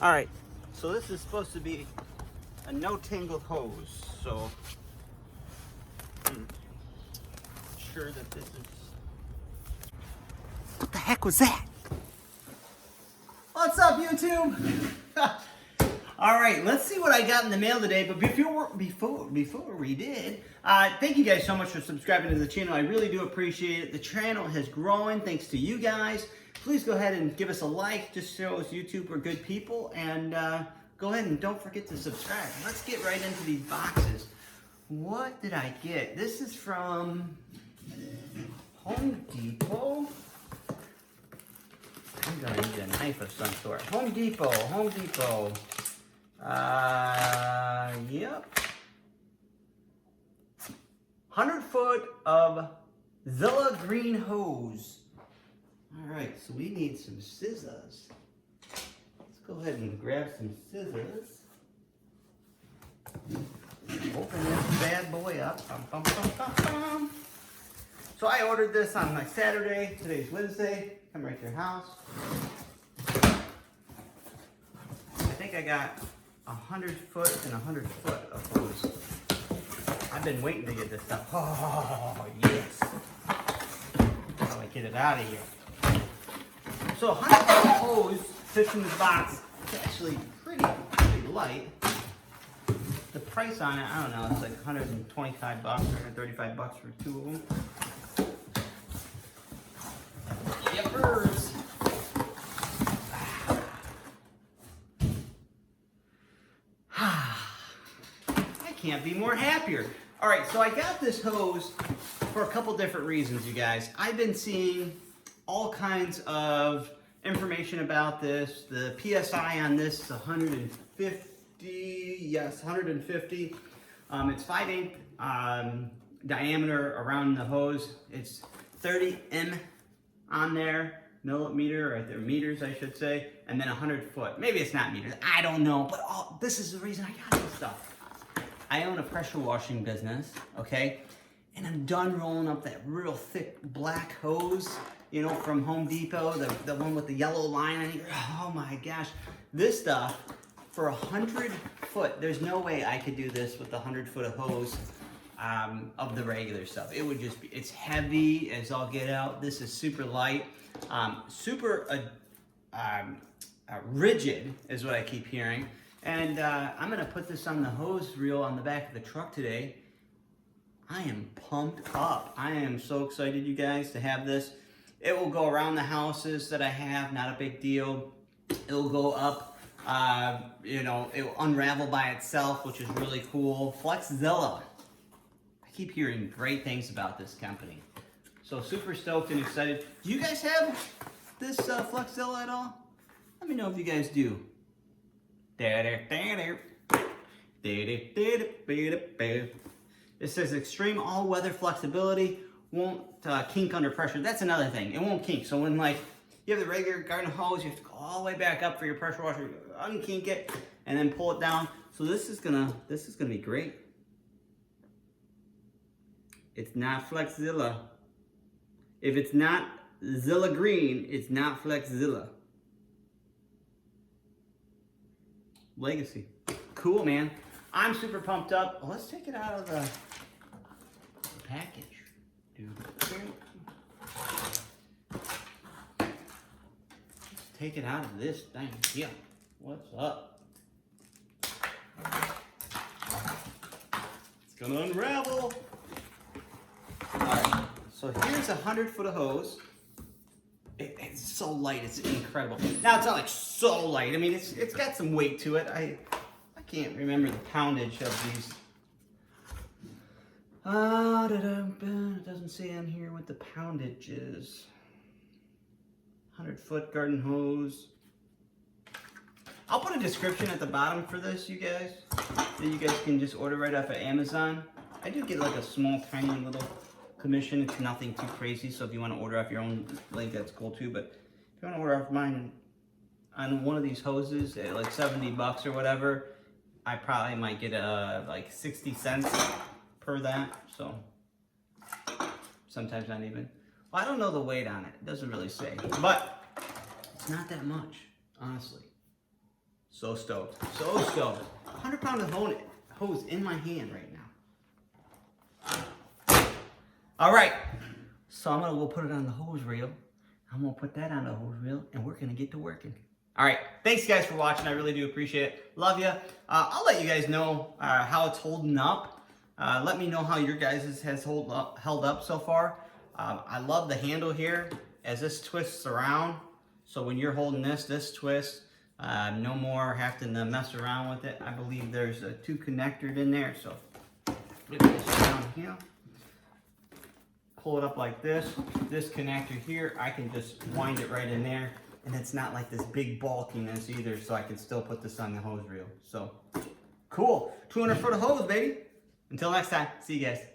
All right, so this is supposed to be a no tangle hose, so I'm sure that this is. What the heck was that? What's up, YouTube? All right, let's see what I got in the mail today. But before we did, thank you guys so much for subscribing to the channel. I really do appreciate it. The channel has grown thanks to you guys. Please go ahead and give us a like. Just shows YouTube we're good people. And go ahead and don't forget to subscribe. Let's get right into these boxes. What did I get? This is from Home Depot. I'm gonna need a knife of some sort. Home Depot. Yep. 100 foot of ZillaGreen hose. All right, so we need some scissors. Let's go ahead and grab some scissors. Open this bad boy up. Bum, bum, bum, bum. So I ordered this on my Saturday. Today's Wednesday. Come right to your house. I think I got 100 foot and 100 foot of hose. I've been waiting to get this stuff. Oh, yes. How do I get it out of here? So 100 foot hose fits in this box. It's actually pretty light. The price on it, I don't know, it's like 125 bucks or 135 bucks for two of them. Yippers. I can't be more happier. All right, so I got this hose for a couple different reasons, you guys. I've been seeing all kinds of information about this. The PSI on this is 150, yes, 150. It's 5/8 diameter around the hose. It's 30 m on there, millimeter, or meters, I should say, and then 100 foot. Maybe it's not meters, I don't know, but this is the reason I got this stuff. I own a pressure washing business, okay? And I'm done rolling up that real thick black hose, you know, from Home Depot, the one with the yellow line on it. Oh my gosh. This stuff, for 100 foot, there's no way I could do this with the 100 foot of hose of the regular stuff. It would just be, it's heavy as all get out. This is super light, super rigid is what I keep hearing. And I'm gonna put this on the hose reel on the back of the truck today. I am pumped up. I am so excited, you guys, to have this. It will go around the houses that I have, not a big deal. It'll go up, you know, it will unravel by itself, which is really cool. Flexzilla. I keep hearing great things about this company. So super stoked and excited. Do you guys have this Flexzilla at all? Let me know if you guys do. It says extreme all-weather flexibility, won't kink under pressure. That's another thing. It won't kink. So when like you have the regular garden hose, you have to go all the way back up for your pressure washer, unkink it, and then pull it down. So this is gonna be great. It's not Flexzilla. If it's not ZillaGreen, it's not Flexzilla. Legacy. Cool, man. I'm super pumped up. Well, let's take it out of the package. Let's take it out of this thing. Yeah. What's up? It's gonna unravel. Alright, so here's 100 foot of hose. It's so light, it's incredible. Now it's not like so light. I mean, it's got some weight to it. I can't remember the poundage of these. It doesn't say on here what the poundage is. 100 foot garden hose. I'll put a description at the bottom for this, you guys, so you guys can just order right off of Amazon. I do get like a small, tiny little commission. It's nothing too crazy, so if you want to order off your own link, that's cool too. But if you want to order off mine on one of these hoses at like 70 bucks or whatever, I probably might get like 60 cents per that. So sometimes not even. Well, I don't know the weight on it. It doesn't really say, but it's not that much, honestly. So stoked. So stoked. 100-pound hose in my hand right now. All right. So I'm going to go put it on the hose reel. I'm going to put that on the hose reel, and we're going to get to working. All right. Thanks, guys, for watching. I really do appreciate it. Love you. I'll let you guys know how it's holding up. Let me know how your guys' has held up so far. I love the handle here as this twists around. So when you're holding this twists. No more having to mess around with it. I believe there's 2 connectors in there. So flip this down here. Pull it up like this. This connector here, I can just wind it right in there. And it's not like this big bulkiness either, so I can still put this on the hose reel. So, cool. 200 foot of hose, baby. Until next time, see you guys.